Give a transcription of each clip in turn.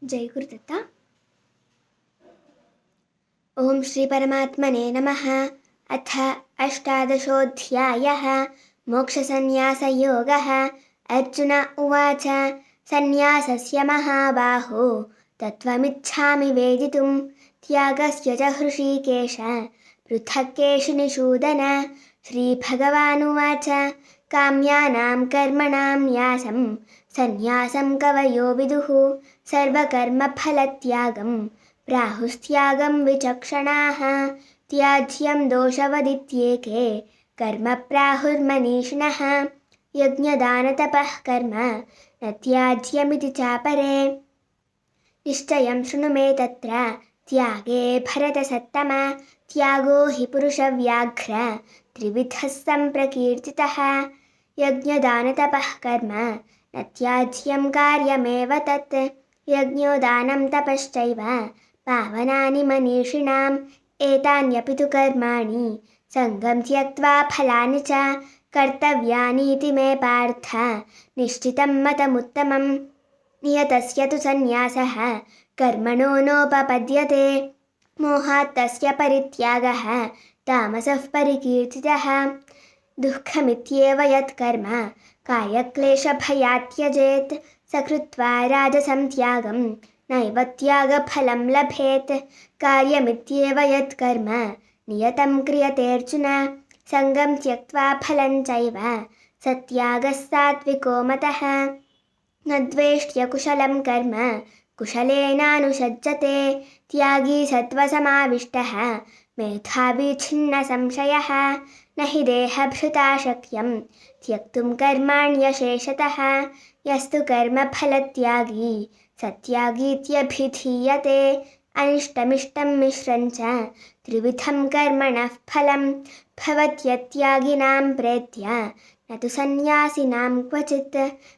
जय गुरुदत्त। ओम श्री परमात्मने नमः। अथ अष्टादशोऽध्यायः मोक्षसंन्यासयोगः। अर्जुन उवाच सन्न्यासस्य महाबाहो तत्त्वमिच्छामि वेदितुं त्यागस्य च हृषीकेश पृथक् केशिनिषूदन। श्रीभगवानुवाच काम्यानां कर्मणां न्यासं सन्न्यासं कवयो विदुः सर्वकर्मफलत्यागं प्राहुस्त्यागं विचक्षणाः। त्याज्यं दोषवदित्येके कर्म प्राहुर्मनीषिणः यज्ञदानतपः कर्म न त्याज्यमिति चापरे। निश्चयं शृणु मे तत्र त्यागे भरतसत्तम त्यागो हि पुरुषव्याघ्र त्रिविधः सम्प्रकीर्तितः। यज्ञदानतपः कर्म न त्याज्यं कार्यमेव तत् यज्ञोदानं तपश्चैव पावनानि मनीषिणाम् एतान्यपि तु कर्माणि सङ्गं त्यक्त्वा फलानि च कर्तव्यानीति मे पार्थ निश्चितं मतमुत्तमम्। नियतस्य तु सन्न्यासः कर्मणो नोपपद्यते मोहात् तस्य परित्यागः तामसः परिकीर्तितः। दुःखमित्येव यत्कर्म कायक्लेशभयात् त्यजेत् स कृत्वा राजसं त्यागं नैव त्यागफलं लभेत्। कार्यमित्येव यत्कर्म नियतं क्रियतेऽर्जुन सङ्गं त्यक्त्वा फलं चैव स त्यागः सात्विको मतः। न द्वेष्ट्य कुशलं कर्म कुशलेनानुषज्यते त्यागी सत्त्वसमाविष्टः मेधावी छिन्नसंशयः। न हि देहभृता शक्यं त्यक्तुं कर्माण्यशेषतः यस्तु कर्मफलत्यागी स त्यागीत्यभिधीयते। अनिष्टमिष्टं मिश्रं च त्रिविधं कर्मणः फलं भवत्यत्यागिनां प्रेत्य न तु सन्न्यासिनां क्वचित्।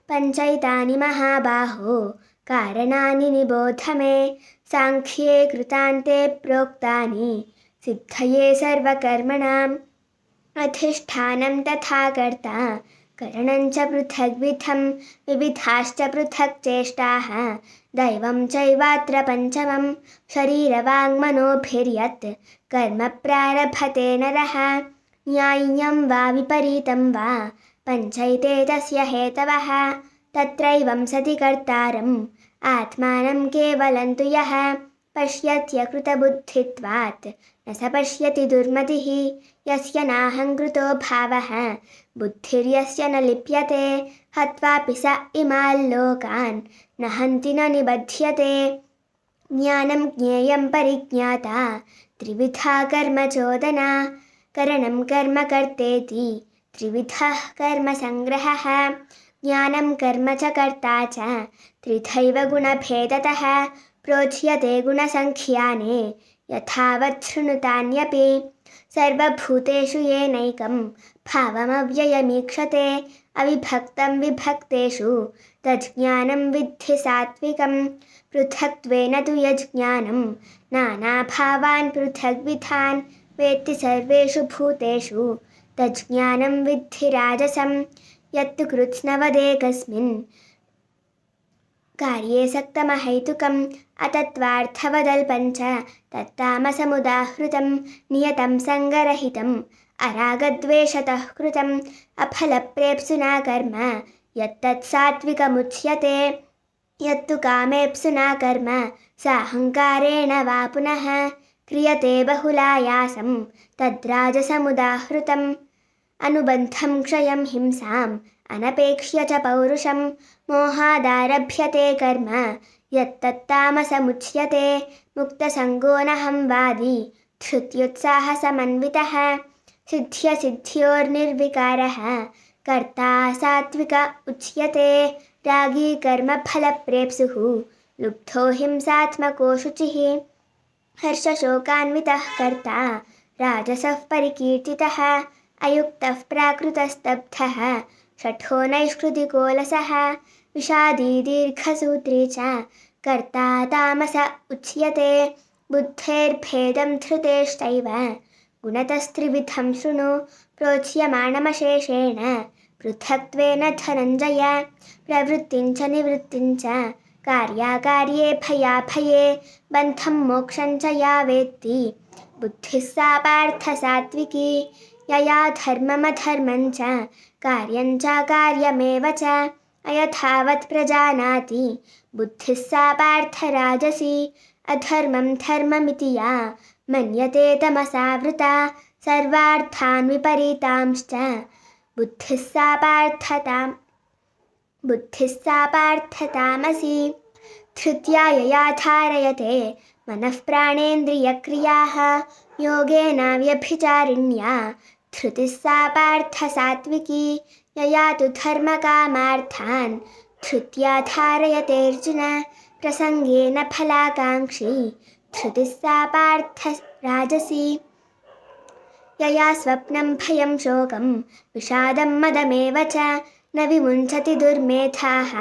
पञ्चैतानि महाबाहो कारणानि निबोध मे साङ्ख्ये कृतान्ते प्रोक्तानि सिद्धये सर्वकर्मणाम्। अधिष्ठानं तथा कर्ता करणं च पृथग्विधं विविधाश्च पृथक् चेष्टाः दैवं चैवात्र पञ्चमं शरीरवाङ्मनोभिर्यत् कर्म प्रारभते नरः न्याय्यं वा विपरीतं वा पञ्चैते तस्य हेतवः। तत्रैवं सति कर्तारम् आत्मानं केवलं तु यः पश्यत्यकृतबुद्धित्वात् न स पश्यति दुर्मतिः। यस्य नाहङ्कृतो भावः बुद्धिर्यस्य न लिप्यते हत्वापि स इमाल्लोकान् न हन्ति न निबध्यते। ज्ञानं ज्ञेयं परिज्ञाता त्रिविधा कर्मचोदना करणं कर्म कर्तेति त्रिविधः कर्मसङ्ग्रहः। ज्ञानं कर्म च कर्ता च त्रिधैव गुणभेदतः प्रोच्यते गुणसङ्ख्याने यथावत् शृणुतान्यपि। सर्वभूतेषु येनैकं भावमव्ययमीक्षते अविभक्तं विभक्तेषु तज्ज्ञानं विद्धि सात्विकं। पृथक्त्वेन तु यज्ज्ञानं नानाभावान् पृथग्विधान् वेत्ति सर्वेषु भूतेषु तज्ज्ञानं विद्धि राजसं। यत्तु कृत्स्नवदेकस्मिन् कार्ये सक्तमहैतुकम् अतत्त्वार्थवदल्पञ्च तत्तामसमुदाहृतं नियतं सङ्गरहितम् अरागद्वेषतः कृतम् अफलप्रेप्सुना कर्म यत्तत् सात्विकमुच्यते। यत्तु कामेप्सुना कर्म साहङ्कारेण वा पुनः क्रियते बहुलायासं तद्राजसमुदाहृतम्। अनुबन्धं क्षयं हिंसाम् अनपेक्ष्य च पौरुषं मोहादारभ्यते कर्म यत्तत्तामसमुच्यते। मुक्तसङ्गो नहंवादी धृत्युत्साहसमन्वितः सिद्ध्यसिद्ध्योर्निर्विकारः कर्ता सात्विक उच्यते। रागी कर्मफलप्रेप्सुः लुब्धो हिंसात्मको शुचिः हर्षशोकान्वितः कर्ता राजसः परिकीर्तितः अयुक्तः प्राकृतस्तब्धः शठो नैष्कृतिकोलसः विषादी दीर्घसूत्री च कर्ता तामस उच्यते। बुद्धेर्भेदं धृतेश्चैव गुणतस्त्रिविधं शृणु प्रोच्यमाणमशेषेण पृथक्त्वेन धनञ्जय प्रवृत्तिं च निवृत्तिं च कार्याकार्ये भयाभये बन्धं मोक्षं च या वेत्ति बुद्धिः सा पार्थ सात्विकी यया धर्ममधर्मं च कार्यं च कार्यमेव च अयथावत् प्रजानाति बुद्धिः सा पार्थ राजसी अधर्मं धर्ममिति या मन्यते तमसावृता सर्वार्थान् विपरीतांश्च बुद्धिः सा पार्थतामसि धृत्या यया धारयते मनः प्राणेन्द्रियक्रियाः योगेन व्यभिचारिण्या धृतिः सा पार्थ सात्विकी यया तु धर्मकामार्थान् धृत्या धारयतेऽर्जुन प्रसङ्गेन फलाकाङ्क्षी धृतिः सा पार्थ राजसी यया स्वप्नं भयं शोकं विषादं मदमेव च न विमुञ्चति दुर्मेधाः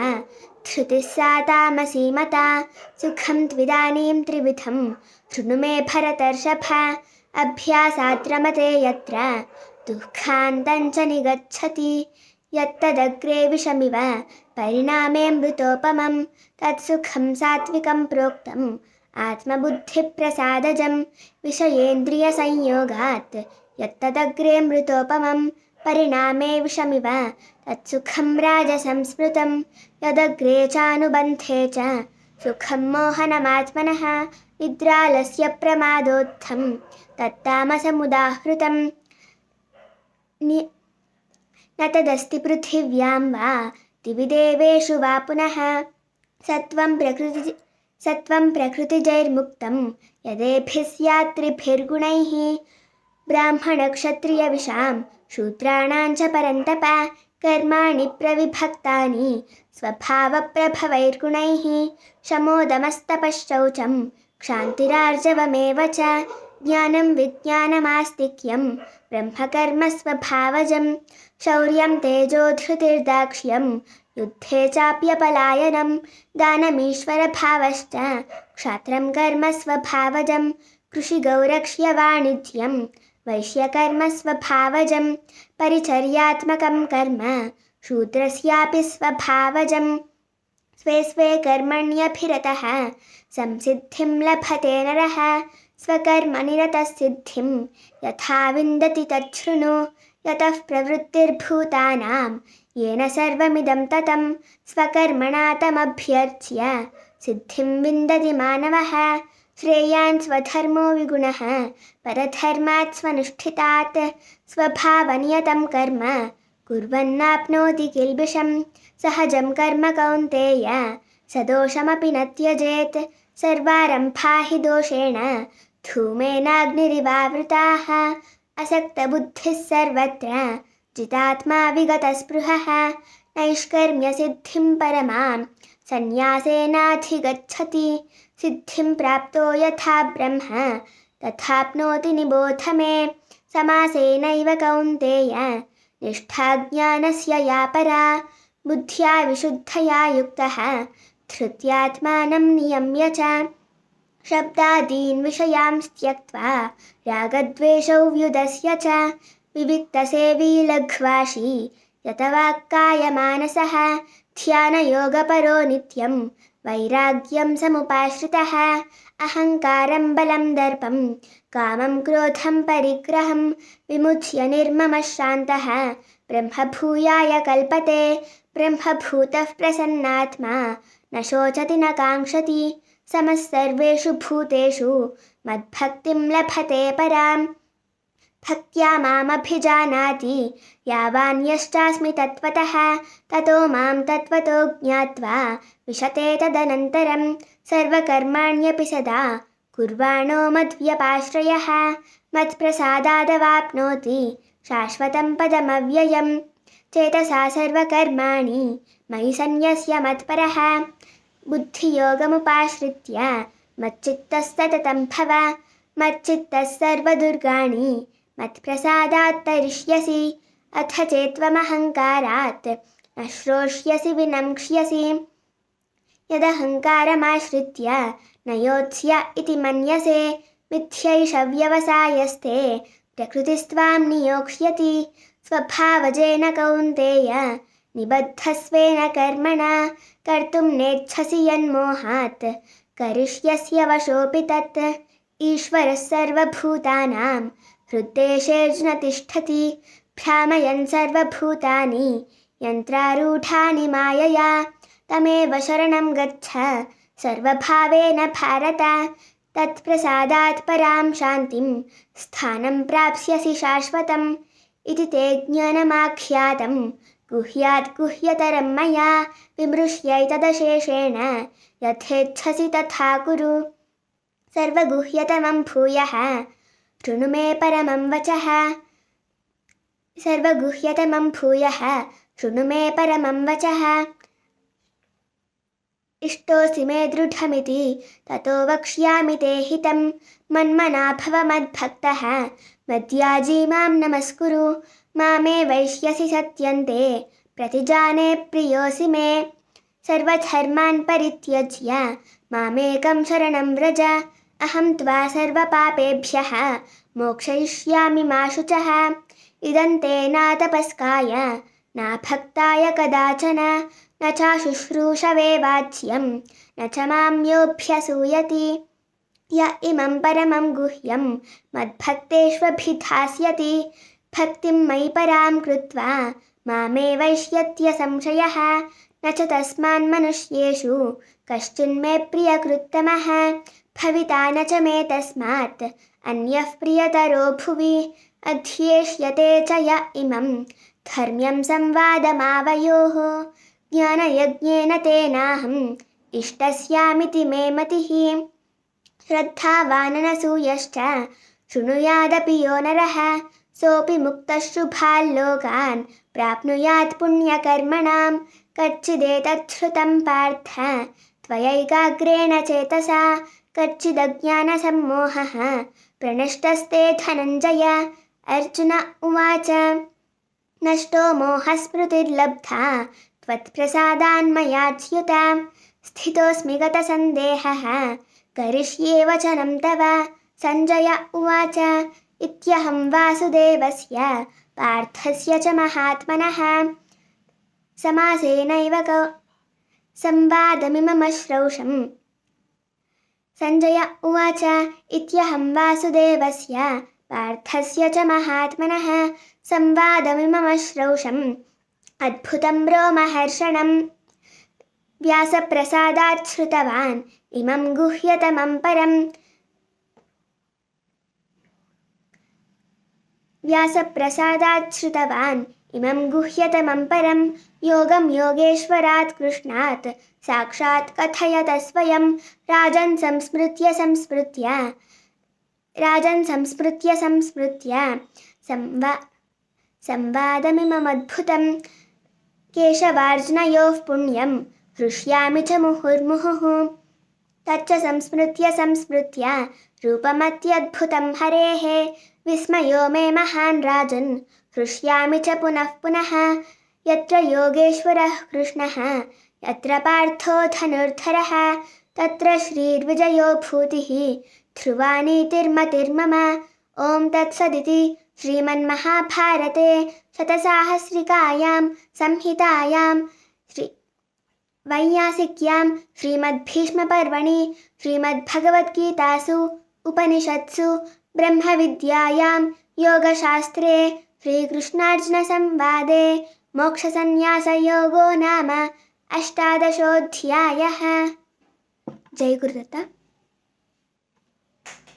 धृतिः सा तामसी मता सुखं त्विदानीं त्रिविधं शृणु मे भरतर्षभ अभ्यासात् रमते यत्र दुःखान्तं च निगच्छति यत्तदग्रे विषमिव परिणामे मृतोपमं तत्सुखं सात्विकं प्रोक्तम् आत्मबुद्धिप्रसादजं विषयेन्द्रियसंयोगात् यत्तदग्रे मृतोपमं परिणामे विषमिव तत्सुखं राजसंस्मृतं यदग्रे चानुबन्धे च सुखं मोहनमात्मनः निद्रालस्य प्रमादोत्थं तत्तामसमुदाहृतं न तदस्ति पृथिव्यां वा दिवि देवेषु वा पुनः सत्वं प्रकृतिजैर्मुक्तं यदेभिः स्यात् त्रिभिर्गुणैः ब्राह्मणक्षत्रियविषां शूद्राणां च परन्तप कर्माणि प्रविभक्तानि स्वभावप्रभवैर्गुणैः शमोदमस्तपश्चौचं क्षान्तिरार्जवमेव च ज्ञानं विज्ञानमास्तिक्यं ब्रह्मकर्मस्वभावजं शौर्यं तेजोधृतिर्दाक्ष्यं युद्धे चाप्यपलायनं दानमीश्वरभावश्च क्षात्रं कर्म स्वभावजं कृषिगौरक्ष्यवाणिज्यं वैश्यकर्मस्वभावजं परिचर्यात्मकं कर्म शूद्रस्यापि स्वभावजं स्वे स्वे कर्मण्यभिरतः संसिद्धिं लभते नरः स्वकर्मनिरतसिद्धिं यथा विन्दति तच्छृणु यतः प्रवृत्तिर्भूतानां येन सर्वमिदं ततं स्वकर्मणा तमभ्यर्च्य सिद्धिं विन्दति मानवः श्रेयान् स्वधर्मो विगुणः परधर्मात् स्वनुष्ठितात् स्वभावनियतं कर्म कुर्वन्नाप्नोति किल्बिषं सहजं कर्म कौन्तेय सदोषमपि न त्यजेत् सर्वारम्भा हि दोषेण धूमेनाग्निरिवावृताः असक्तबुद्धिः सर्वत्र जितात्मा विगतस्पृहः नैष्कर्म्यसिद्धिं परमां सन्न्यासेनाधिगच्छति सिद्धिं प्राप्तो यथा ब्रह्म तथाप्नोति निबोध मे समासेनैव कौन्तेय निष्ठा ज्ञानस्य या परा बुद्ध्या विशुद्धया युक्तः धृत्यात्मानं नियम्य च शब्दादीन् विषयांस् त्यक्त्वा रागद्वेषौ व्युदस्य च विविक्तसेवी लघ्वाशी यतवाक्कायमानसः ध्यानयोगपरो नित्यं वैराग्यं समुपाश्रितः अहङ्कारं बलं दर्पं कामं क्रोधं परिग्रहं विमुच्य निर्ममः शान्तः ब्रह्मभूयाय कल्पते ब्रह्मभूतः प्रसन्नात्मा न शोचति न काङ्क्षति समः सर्वेषु भूतेषु मद्भक्तिं लभते परां भक्त्या मामभिजानाति यावान्यश्चास्मि तत्त्वतः ततो मां तत्त्वतो ज्ञात्वा विशते तदनन्तरं सर्वकर्माण्यपि सदा कुर्वाणो मद्व्यपाश्रयः मत्प्रसादादवाप्नोति शाश्वतं पदमव्ययं चेतसा सर्वकर्माणि मयि सन्न्यस्य मत्परः बुद्धियोगमुपाश्रित्य मच्चित्तः सततं भव मच्चित्तः सर्वदुर्गाणि मत्प्रसादात् तरिष्यसि अथ चेत्त्वमहङ्कारात् न श्रोष्यसि विनङ्क्ष्यसि यदहङ्कारमाश्रित्य न योत्स्य इति मन्यसे मिथ्यैष व्यवसायस्ते प्रकृतिस्त्वां नियोक्ष्यति स्वभावजेन कौन्तेय निबद्धस्वेन कर्मणा कर्तुं नेच्छसि यन्मोहात् करिष्यस्य वशोऽपि तत् ईश्वरः सर्वभूतानां हृद्देशेऽर्जुन तिष्ठति भ्रामयन् सर्वभूतानि यन्त्रारूढानि मायया तमेव शरणं गच्छ सर्वभावेन भारत तत्प्रसादात् परां शान्तिं स्थानं प्राप्स्यसि शाश्वतम् इति ते ज्ञानमाख्यातं गुह्यात् गुह्यतरं मया विमृश्यैतदशेषेण यथेच्छसि तथा कुरु सर्वगुह्यतमं भूयः शृणु मे परमं वचः सर्वगुह्यतमं भूयः शृणु मे परमं वचः इष्टोऽसि मे दृढमिति ततो वक्ष्यामि ते हितं मन्मना भव मद्भक्तः मद्याजी मां नमस्कुरु मामे वैश्यसि सत्यन्ते प्रतिजाने प्रियोऽसि मे सर्वधर्मान् परित्यज्य मामेकं शरणं व्रज अहं त्वा सर्वपापेभ्यः मोक्षयिष्यामि मा शुचः इदं ते नातपस्काय नाभक्ताय कदाचन न चाशुश्रूषवे वाच्यं न च माम्योऽभ्यसूयति य इमं परमं गुह्यं मद्भक्तेष्वभिधास्यति भक्तिं मयि परां कृत्वा मामे वैष्यत्य संशयः न च तस्मान्मनुष्येषु कश्चिन्मे प्रियकृत्तमः भविता न च मे तस्मात् अन्यः प्रियतरो भुवि अध्येष्यते च य इमं धर्म्यं संवादमावयोः ज्ञानयज्ञेन तेनाहम् इष्टस्यामिति मे मतिः श्रद्धावाननसूयश्च शृणुयादपि यो नरः सोऽपि मुक्तः शुभाल्लोकान् प्राप्नुयात् पुण्यकर्मणां कच्चिदेतच्छ्रुतं पार्थ त्वयैकाग्रेण चेतसा कच्चिदज्ञानसम्मोहः प्रनष्टस्ते धनञ्जय अर्जुन उवाच नष्टो मोहस्मृतिर्लब्धा त्वत्प्रसादान्मयाच्युत स्थितोऽस्मि गतसन्देहः करिष्ये वचनं तव सञ्जय उवाच इत्यहं वासुदेवस्य पार्थस्य च महात्मनः समासेनैव संवादमिममश्रौषम् सञ्जय उवाच इत्यहं वासुदेवस्य पार्थस्य च महात्मनः संवादमिममश्रौषम् अद्भुतं रोमहर्षणं व्यासप्रसादात् श्रुतवान् इमं गुह्यतमं परं व्यासप्रसादात् श्रुतवान् इमं गुह्यतमं परं योगं योगेश्वरात् कृष्णात् साक्षात् कथयत स्वयं राजन् संस्मृत्य संवादमिममद्भुतं केशवार्जुनयोः पुण्यं हृष्यामि च मुहुर्मुहुः तच्च संस्मृत्य रूपमत्यद्भुतं हरेः विस्मयो मे महान् राजन् हृष्यामि च पुनः पुनः यत्र योगेश्वरः कृष्णः यत्र पार्थो धनुर्धरः तत्र श्रीर्विजयो भूतिः ध्रुवा नीतिर्मतिर्मम ॐ तत्सदिति श्रीमन्महाभारते शतसाहस्रिकायां संहितायां वैयासिक्यां श्रीमद्भीष्मपर्वणि श्रीमद्भगवद्गीतासु उपनिषत्सु ब्रह्मविद्यायां योगशास्त्रे श्रीकृष्णार्जुनसंवादे मोक्षसंन्यासयोगो नाम 18 जय गुरुदत्त।